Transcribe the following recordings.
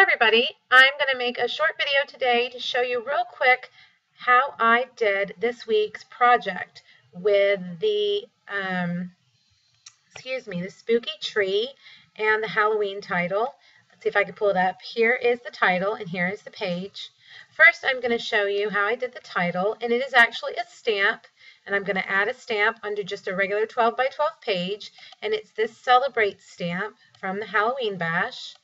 Hi everybody, I'm going to make a short video today to show you real quick how I did this week's project with the, the spooky tree and the Halloween title. Let's see if I can pull it up. Here is the title and here is the page. First I'm going to show you how I did the title, and it is actually a stamp, and I'm going to add a stamp under just a regular 12 by 12 page, and it's this Celebrate stamp from the Halloween Bash.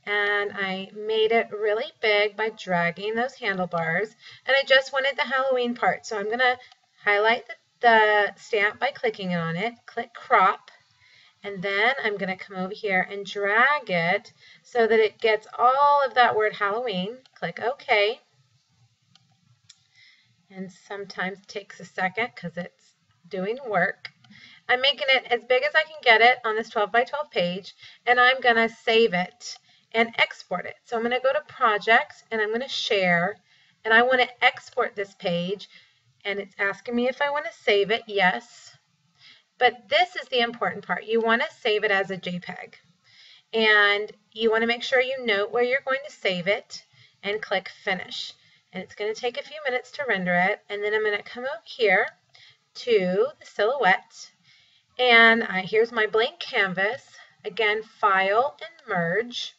And I made it really big by dragging those handlebars, and I just wanted the Halloween part, so I'm going to highlight the stamp by clicking on it, click crop, and then I'm going to come over here and drag it so that it gets all of that word Halloween. Click OK, and sometimes it takes a second because it's doing work. I'm making it as big as I can get it on this 12 by 12 page, and I'm going to save it and export it. So I'm going to go to Projects, and I'm going to Share, and I want to export this page, and it's asking me if I want to save it. Yes. But this is the important part. You want to save it as a JPEG, and you want to make sure you note where you're going to save it and click Finish. And it's going to take a few minutes to render it, and then I'm going to come over here to the Silhouette, and here's my blank canvas. Again, File and Merge.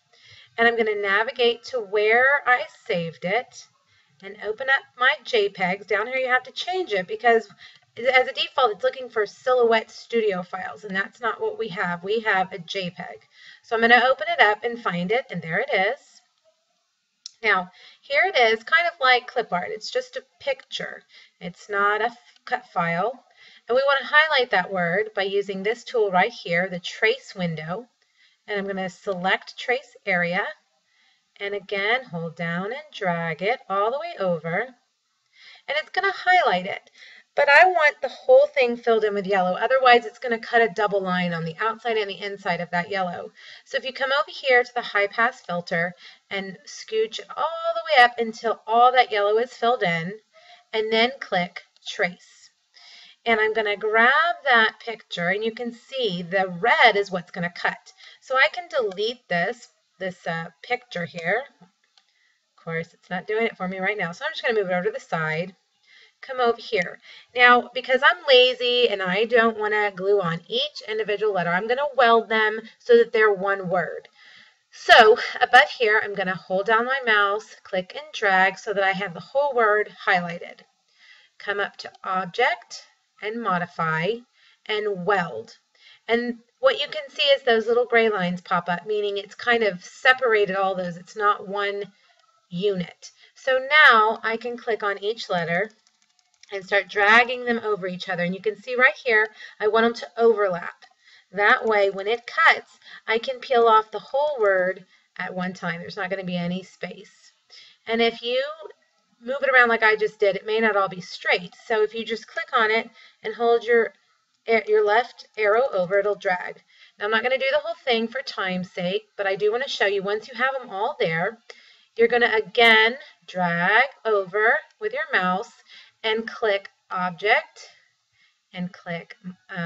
And I'm going to navigate to where I saved it and open up my JPEGs. Down here you have to change it because as a default it's looking for Silhouette Studio files, and that's not what we have. We have a JPEG. So I'm going to open it up and find it, and there it is. Now here it is, kind of like clip art. It's just a picture. It's not a cut file. And we want to highlight that word by using this tool right here, the Trace window. And I'm going to select Trace Area, and again hold down and drag it all the way over, and it's going to highlight it. But I want the whole thing filled in with yellow, otherwise it's going to cut a double line on the outside and the inside of that yellow. So if you come over here to the high pass filter and scooch it all the way up until all that yellow is filled in, and then click Trace. And I'm going to grab that picture, and you can see the red is what's going to cut. So I can delete this picture here. Of course, it's not doing it for me right now, so I'm just going to move it over to the side. Come over here. Now, because I'm lazy and I don't want to glue on each individual letter, I'm going to weld them so that they're one word. So above here, I'm going to hold down my mouse, click and drag so that I have the whole word highlighted. Come up to Object and Modify and Weld. And what you can see is those little gray lines pop up, meaning it's kind of separated all those. It's not one unit. So now I can click on each letter and start dragging them over each other. And you can see right here, I want them to overlap. That way, when it cuts, I can peel off the whole word at one time. There's not going to be any space. And if you move it around like I just did, it may not all be straight. So if you just click on it and hold your left arrow over, it'll drag. Now I'm not going to do the whole thing for time's sake, but I do want to show you once you have them all there, you're going to again drag over with your mouse and click Object and click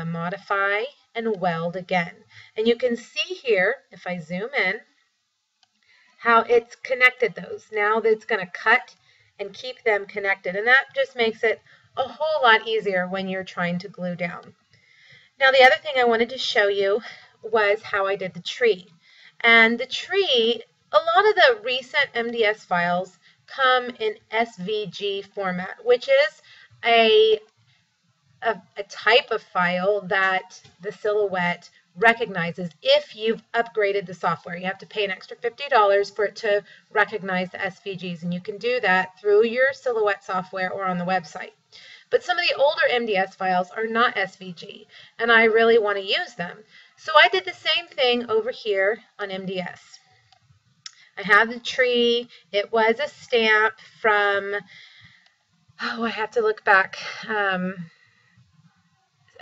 Modify and Weld again. And you can see here, if I zoom in, how it's connected those. Now that it's going to cut and keep them connected, and that just makes it a whole lot easier when you're trying to glue down. Now the other thing I wanted to show you was how I did the tree. And the tree, a lot of the recent MDS files come in SVG format, which is a type of file that the Silhouette recognizes if you've upgraded the software. You have to pay an extra $50 for it to recognize the SVGs, and you can do that through your Silhouette software or on the website. But some of the older MDS files are not SVG, and I really want to use them. So I did the same thing over here on MDS. I have the tree. It was a stamp from, oh, I have to look back.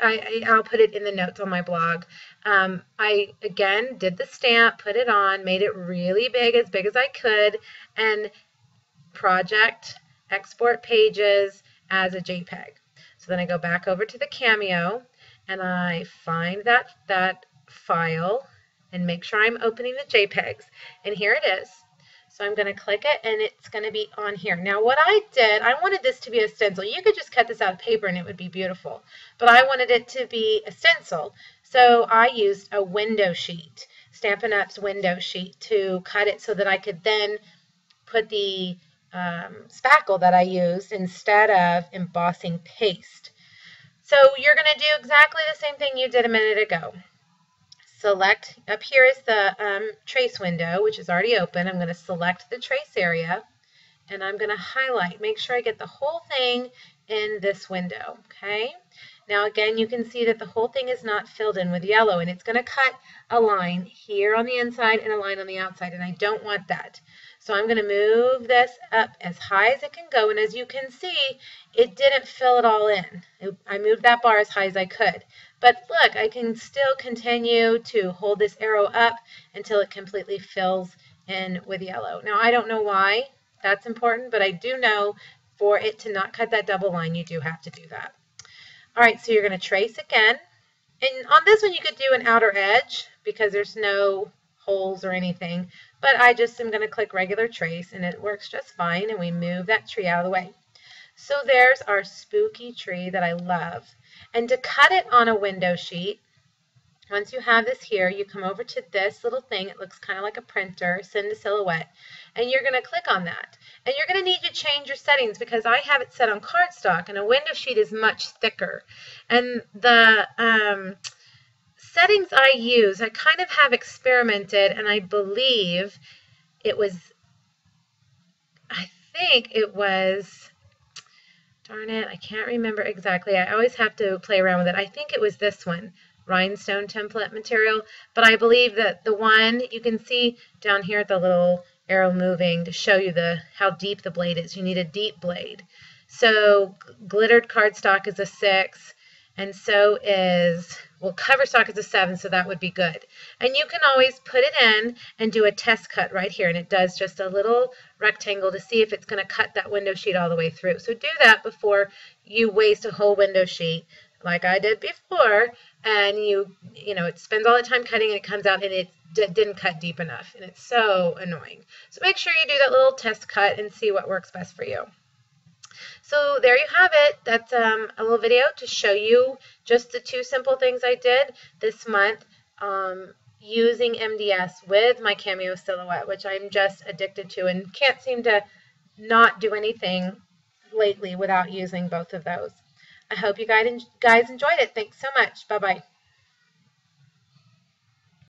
I'll put it in the notes on my blog. I, again, did the stamp, put it on, made it really big as I could, and Project, Export Pages as a JPEG. So then I go back over to the Cameo, and I find that file and make sure I'm opening the JPEGs. And here it is. So I'm going to click it and it's going to be on here. Now what I did, I wanted this to be a stencil. You could just cut this out of paper and it would be beautiful. But I wanted it to be a stencil. So I used a window sheet, Stampin' Up's window sheet, to cut it so that I could then put the spackle that I used instead of embossing paste. So you're going to do exactly the same thing you did a minute ago. Select, up here is the trace window, which is already open. I'm going to select the trace area and I'm going to highlight. Make sure I get the whole thing in this window, okay? Now again, you can see that the whole thing is not filled in with yellow, and it's going to cut a line here on the inside and a line on the outside, and I don't want that. So I'm going to move this up as high as it can go, and as you can see, it didn't fill it all in. I moved that bar as high as I could. But look, I can still continue to hold this arrow up until it completely fills in with yellow. Now, I don't know why that's important, but I do know for it to not cut that double line, you do have to do that. All right, so you're going to trace again. And on this one, you could do an outer edge because there's no holes or anything. But I just am going to click regular trace, and it works just fine. And we move that tree out of the way. So there's our spooky tree that I love. And to cut it on a window sheet, once you have this here, you come over to this little thing. It looks kind of like a printer, Send to Silhouette. And you're going to click on that. And you're going to need to change your settings because I have it set on cardstock, and a window sheet is much thicker. And the settings I use, I kind of have experimented, and I believe it was, darn it, I can't remember exactly. I always have to play around with it. I think it was this one, rhinestone template material, but I believe that the one, you can see down here the little arrow moving to show you how deep the blade is. You need a deep blade. So glittered cardstock is a 6, and so is, well, cover stock is a 7, so that would be good. And you can always put it in and do a test cut right here, and it does just a little rectangle to see if it's going to cut that window sheet all the way through. So do that before you waste a whole window sheet like I did before, and you know, it spends all the time cutting and it comes out and it didn't cut deep enough, and it's so annoying. So make sure you do that little test cut and see what works best for you. So there you have it. That's a little video to show you just the 2 simple things I did this month using MDS with my Cameo Silhouette, which I'm just addicted to and can't seem to not do anything lately without using both of those. I hope you guys enjoyed it. Thanks so much. Bye-bye.